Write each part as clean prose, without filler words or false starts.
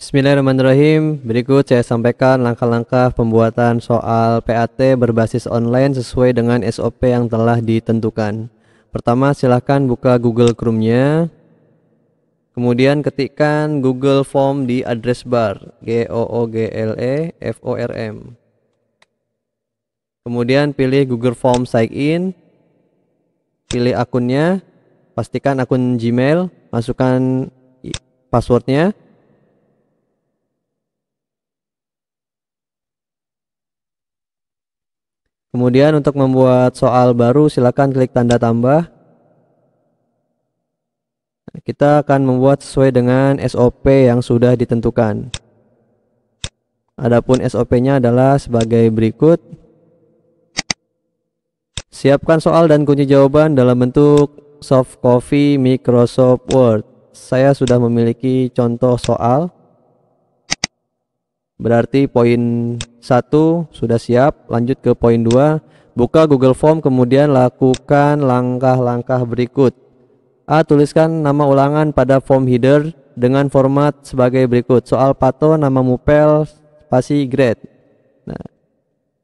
Bismillahirrahmanirrahim. Berikut saya sampaikan langkah-langkah pembuatan soal PAT berbasis online sesuai dengan SOP yang telah ditentukan. Pertama, silakan buka Google Chrome-nya. Kemudian ketikkan Google Form di address bar, GOOGLE-FORM. Kemudian pilih Google Form Sign In. Pilih akunnya, pastikan akun Gmail, masukkan passwordnya. Kemudian untuk membuat soal baru silakan klik tanda tambah. Kita akan membuat sesuai dengan SOP yang sudah ditentukan. Adapun SOP-nya adalah sebagai berikut. Siapkan soal dan kunci jawaban dalam bentuk soft copy Microsoft Word. Saya sudah memiliki contoh soal. Berarti poin 1 sudah siap. Lanjut ke poin 2. Buka Google Form, kemudian lakukan langkah-langkah berikut. A. Tuliskan nama ulangan pada form header dengan format sebagai berikut. Soal pato, nama mupel, spasi grade. Nah,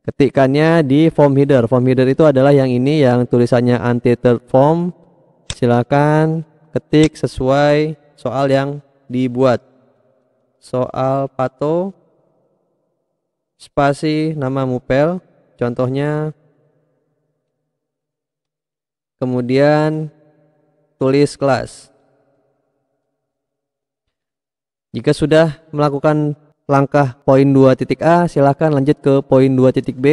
ketikkannya di form header. Form header itu adalah yang ini, yang tulisannya untitled form. Silakan ketik sesuai soal yang dibuat. Soal pato, spasi nama mupel, contohnya. Kemudian tulis kelas. Jika sudah melakukan langkah poin 2.a, silakan lanjut ke poin 2.b.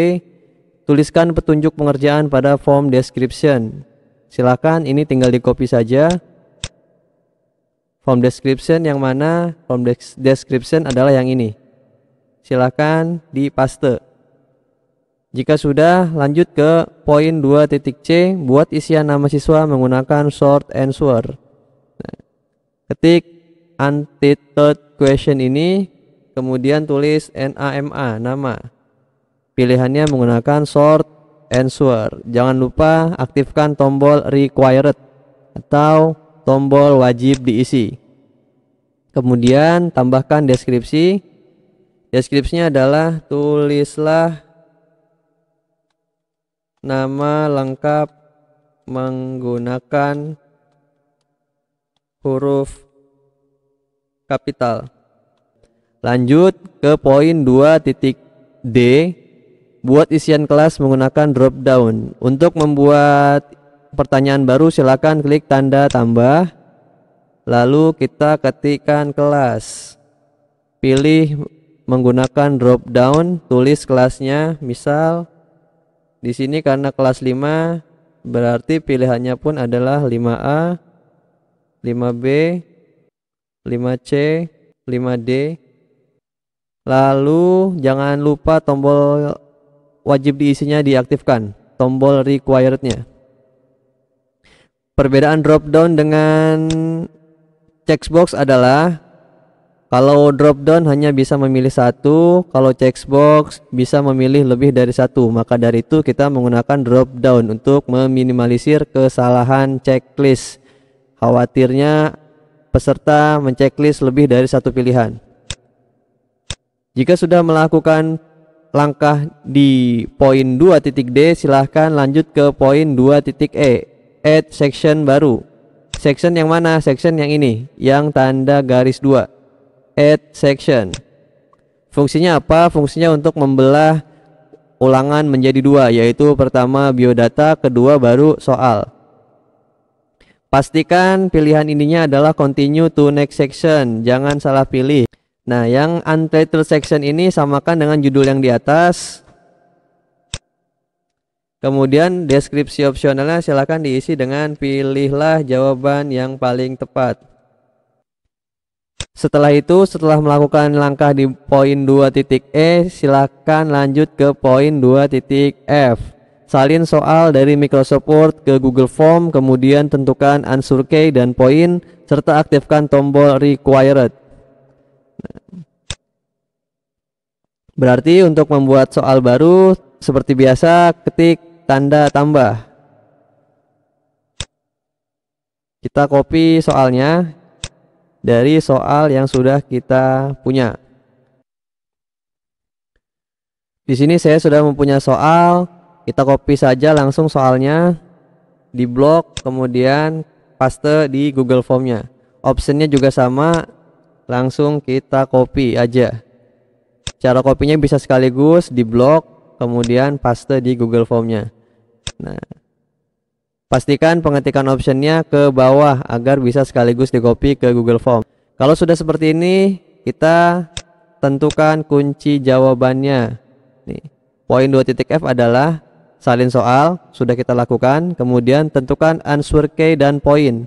Tuliskan petunjuk pengerjaan pada form description. Silakan ini tinggal di copy saja. Form description yang mana? Form description adalah yang ini. Silakan dipaste. Jika sudah, lanjut ke poin 2.c, buat isian nama siswa menggunakan short answer. Nah, ketik untitled question ini, kemudian tulis NAMA, nama. Pilihannya menggunakan short answer. Jangan lupa aktifkan tombol required atau tombol wajib diisi. Kemudian tambahkan deskripsi. Deskripsinya adalah tulislah nama lengkap menggunakan huruf kapital. Lanjut ke poin 2.d, buat isian kelas menggunakan drop down. Untuk membuat pertanyaan baru silakan klik tanda tambah, lalu kita ketikkan kelas. Pilih menggunakan drop down, tulis kelasnya. Misal di sini karena kelas 5, berarti pilihannya pun adalah 5A, 5B, 5C, 5D. Lalu jangan lupa tombol wajib diisinya diaktifkan, tombol requirednya. Perbedaan drop down dengan checkbox adalah kalau drop down hanya bisa memilih satu, kalau checkbox bisa memilih lebih dari satu. Maka dari itu kita menggunakan drop down untuk meminimalisir kesalahan checklist. Khawatirnya peserta menceklis lebih dari satu pilihan. Jika sudah melakukan langkah di poin 2.d, silahkan lanjut ke poin 2.e, add section baru. Section yang mana? Section yang ini, yang tanda garis 2. Add section. Fungsinya apa? Fungsinya untuk membelah ulangan menjadi dua, yaitu pertama biodata, kedua baru soal. Pastikan pilihan ininya adalah continue to next section, jangan salah pilih. Nah, yang untitled section ini samakan dengan judul yang di atas. Kemudian deskripsi opsionalnya silakan diisi dengan pilihlah jawaban yang paling tepat. Setelah itu, setelah melakukan langkah di poin 2.e, silakan lanjut ke poin 2.f. Salin soal dari Microsoft Word ke Google Form, kemudian tentukan answer key dan poin, serta aktifkan tombol required. Berarti untuk membuat soal baru, seperti biasa, ketik tanda tambah. Kita copy soalnya. dari soal yang sudah kita punya. Di sini saya sudah mempunyai soal, kita copy saja langsung soalnya di blok, kemudian paste di Google Form-nya. Optionnya juga sama, langsung kita copy aja. Cara kopinya bisa sekaligus di blok, kemudian paste di Google Form-nya. Nah, pastikan pengetikan optionnya ke bawah agar bisa sekaligus di copy ke Google Form. Kalau sudah seperti ini, kita tentukan kunci jawabannya. Nih, poin 2.f adalah salin soal, sudah kita lakukan. Kemudian tentukan answer key dan poin.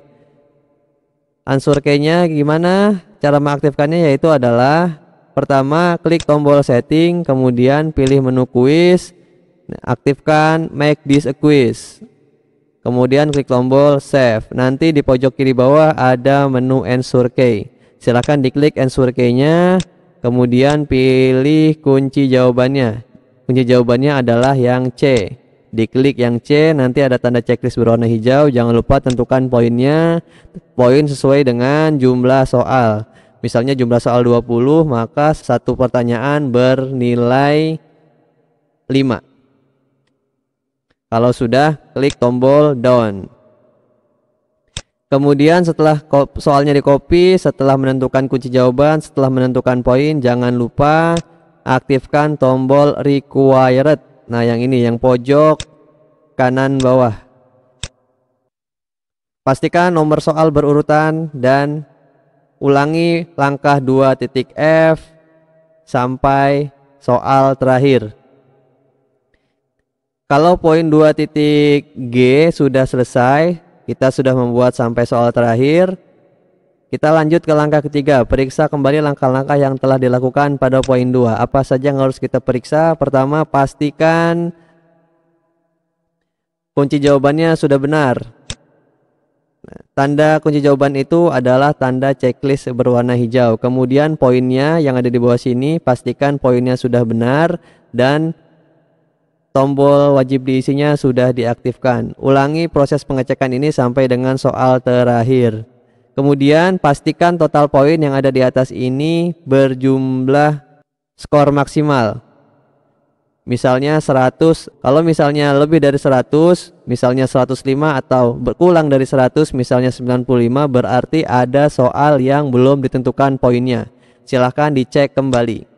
Answer key-nya gimana? Cara mengaktifkannya yaitu adalah pertama klik tombol setting, kemudian pilih menu quiz, aktifkan make this a quiz, kemudian klik tombol save. Nanti di pojok kiri bawah ada menu answer key. Silahkan diklik answer key-nya, kemudian pilih kunci jawabannya. Kunci jawabannya adalah yang C. Diklik yang C, nanti ada tanda checklist berwarna hijau. Jangan lupa tentukan poinnya. Poin sesuai dengan jumlah soal. Misalnya jumlah soal 20, maka satu pertanyaan bernilai 5. Kalau sudah, klik tombol down. Kemudian setelah soalnya di copy, setelah menentukan kunci jawaban, setelah menentukan poin, jangan lupa aktifkan tombol required. Nah, yang ini yang pojok kanan bawah. Pastikan nomor soal berurutan dan ulangi langkah 2.f sampai soal terakhir. Kalau poin 2.g sudah selesai, kita sudah membuat sampai soal terakhir. Kita lanjut ke langkah ketiga, periksa kembali langkah-langkah yang telah dilakukan pada poin 2. Apa saja yang harus kita periksa? Pertama, pastikan kunci jawabannya sudah benar. Nah, tanda kunci jawaban itu adalah tanda checklist berwarna hijau. Kemudian poinnya yang ada di bawah sini, pastikan poinnya sudah benar dan tombol wajib diisinya sudah diaktifkan. Ulangi proses pengecekan ini sampai dengan soal terakhir. Kemudian pastikan total poin yang ada di atas ini berjumlah skor maksimal. Misalnya 100, kalau misalnya lebih dari 100, misalnya 105 atau berkurang dari 100, misalnya 95, berarti ada soal yang belum ditentukan poinnya. Silahkan dicek kembali.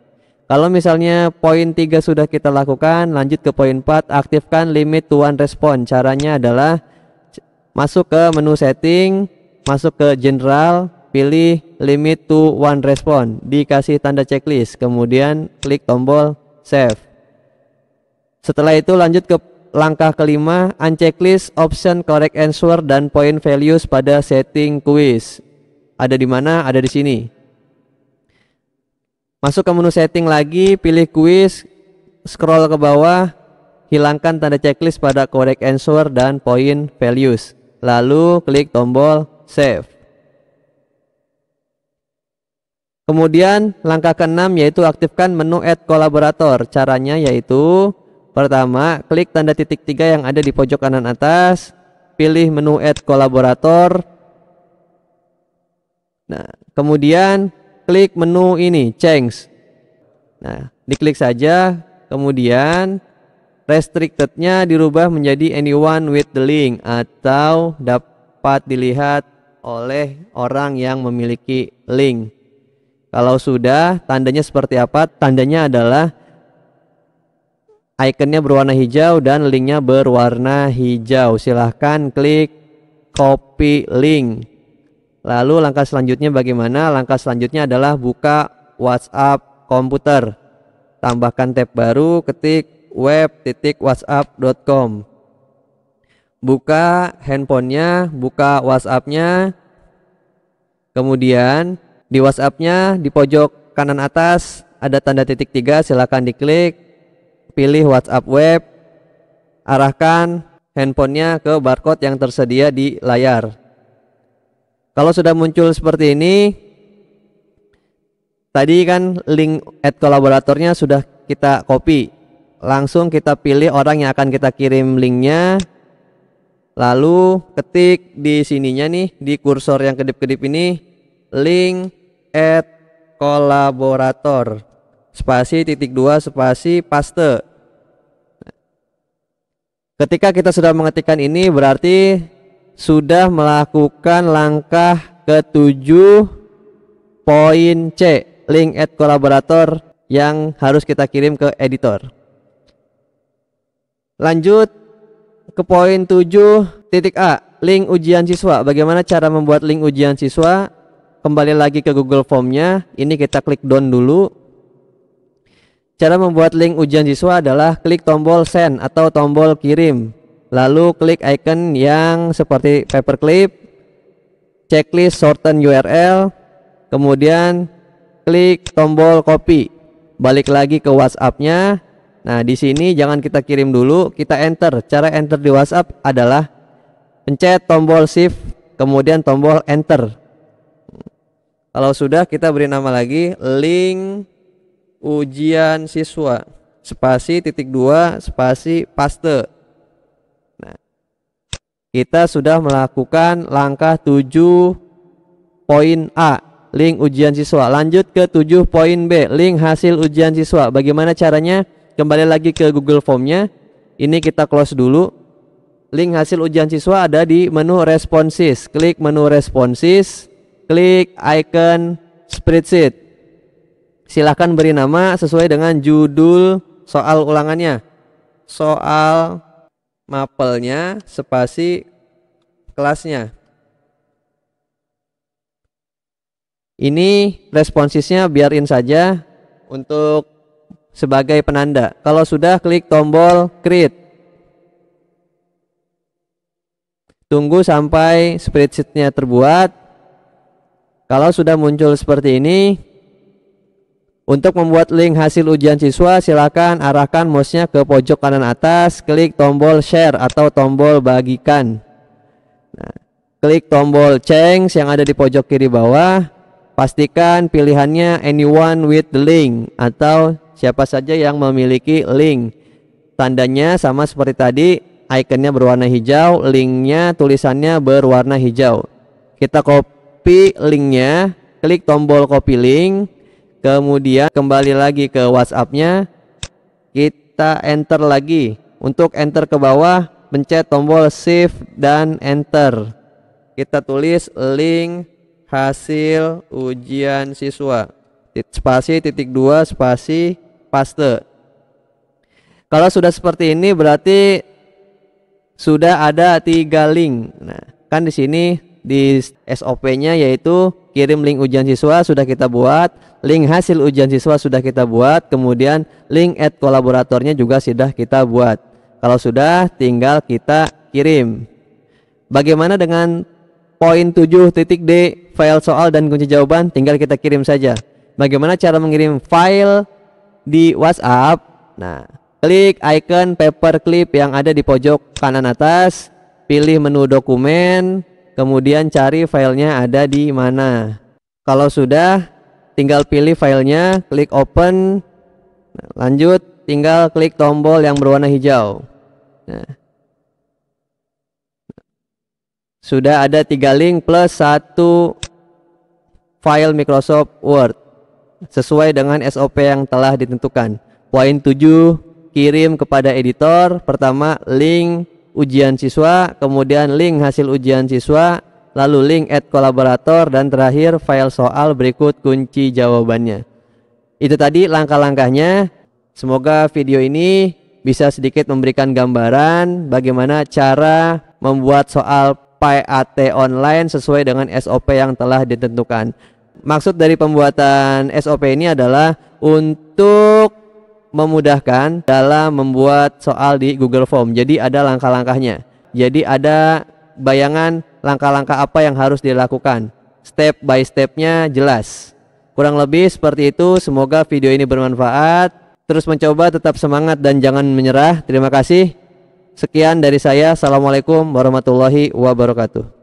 Kalau misalnya poin 3 sudah kita lakukan, lanjut ke poin 4, aktifkan limit to one response. Caranya adalah masuk ke menu setting, masuk ke general, pilih limit to one response, dikasih tanda checklist, kemudian klik tombol save. Setelah itu lanjut ke langkah kelima, unchecklist option correct answer dan point values pada setting quiz. Ada di mana? Ada di sini. Masuk ke menu setting lagi, pilih quiz, scroll ke bawah, hilangkan tanda checklist pada correct answer dan point values. Lalu klik tombol save. Kemudian langkah keenam yaitu aktifkan menu add collaborator. Caranya yaitu pertama, klik tanda titik 3 yang ada di pojok kanan atas, pilih menu add collaborator. Nah, kemudian klik menu ini change. Nah, diklik saja, kemudian restricted-nya dirubah menjadi anyone with the link atau dapat dilihat oleh orang yang memiliki link. Kalau sudah, tandanya seperti apa? Tandanya adalah ikonnya berwarna hijau dan linknya berwarna hijau. Silahkan klik copy link. Lalu langkah selanjutnya bagaimana? Langkah selanjutnya adalah buka WhatsApp komputer. Tambahkan tab baru, ketik web.whatsapp.com. Buka handphonenya, buka WhatsApp-nya. Kemudian di WhatsApp-nya di pojok kanan atas ada tanda titik 3, silakan diklik. Pilih WhatsApp web. Arahkan handphonenya ke barcode yang tersedia di layar. Kalau sudah muncul seperti ini, tadi kan link add kolaboratornya sudah kita copy. Langsung kita pilih orang yang akan kita kirim linknya. Lalu ketik di sininya nih, di kursor yang kedip-kedip ini, link add kolaborator spasi titik 2 spasi paste. Ketika kita sudah mengetikkan ini berarti sudah melakukan langkah ke-7 poin C, link add kolaborator yang harus kita kirim ke editor. Lanjut ke poin 7 titik A, link ujian siswa. Bagaimana cara membuat link ujian siswa? Kembali lagi ke Google Form-nya. Ini kita klik down dulu. Cara membuat link ujian siswa adalah klik tombol send atau tombol kirim. Lalu klik icon yang seperti paperclip, checklist shorten URL, kemudian klik tombol copy. Balik lagi ke WhatsApp-nya. Nah, di sini jangan kita kirim dulu, kita enter. Cara enter di WhatsApp adalah pencet tombol shift, kemudian tombol enter. Kalau sudah, kita beri nama lagi link ujian siswa spasi titik 2 spasi paste. Nah, kita sudah melakukan langkah 7 poin A, link ujian siswa. Lanjut ke 7 poin B, link hasil ujian siswa. Bagaimana caranya? Kembali lagi ke Google Form-nya. Ini kita close dulu. Link hasil ujian siswa ada di menu responses. Klik menu responses, klik icon spreadsheet. Silahkan beri nama sesuai dengan judul soal ulangannya. Soal mapelnya spasi kelasnya. Ini responsisnya biarin saja untuk sebagai penanda. Kalau sudah, klik tombol create. Tunggu sampai spreadsheetnya terbuat. Kalau sudah muncul seperti ini, untuk membuat link hasil ujian siswa, silakan arahkan mouse-nya ke pojok kanan atas, klik tombol share atau tombol bagikan. Nah, klik tombol change yang ada di pojok kiri bawah, pastikan pilihannya anyone with the link atau siapa saja yang memiliki link. Tandanya sama seperti tadi, ikonnya berwarna hijau, linknya tulisannya berwarna hijau. Kita copy linknya, klik tombol copy link. Kemudian kembali lagi ke WhatsApp-nya, kita enter lagi. Untuk enter ke bawah, pencet tombol shift dan enter. Kita tulis link hasil ujian siswa spasi titik 2 spasi paste. Kalau sudah seperti ini berarti sudah ada 3 link. Nah, kan di sini di SOP-nya yaitu kirim link ujian siswa sudah kita buat, link hasil ujian siswa sudah kita buat, kemudian link add kolaboratornya juga sudah kita buat. Kalau sudah, tinggal kita kirim. Bagaimana dengan poin 7 titik D, file soal dan kunci jawaban? Tinggal kita kirim saja. Bagaimana cara mengirim file di WhatsApp? Nah, klik icon paperclip yang ada di pojok kanan atas, pilih menu dokumen, kemudian cari filenya ada di mana. Kalau sudah, tinggal pilih filenya, klik open. Nah, lanjut, tinggal klik tombol yang berwarna hijau. Nah, sudah ada 3 link plus 1 file Microsoft Word sesuai dengan SOP yang telah ditentukan. Poin 7, kirim kepada editor. Pertama, link ujian siswa, kemudian link hasil ujian siswa, lalu link add kolaborator, dan terakhir file soal berikut kunci jawabannya. Itu tadi langkah-langkahnya. Semoga video ini bisa sedikit memberikan gambaran bagaimana cara membuat soal PAT online sesuai dengan SOP yang telah ditentukan. Maksud dari pembuatan SOP ini adalah untuk memudahkan dalam membuat soal di Google Form. Jadi ada langkah-langkahnya. Jadi ada bayangan langkah-langkah apa yang harus dilakukan. Step by stepnya jelas. Kurang lebih seperti itu. Semoga video ini bermanfaat. Terus mencoba, tetap semangat dan jangan menyerah. Terima kasih. Sekian dari saya. Assalamualaikum warahmatullahi wabarakatuh.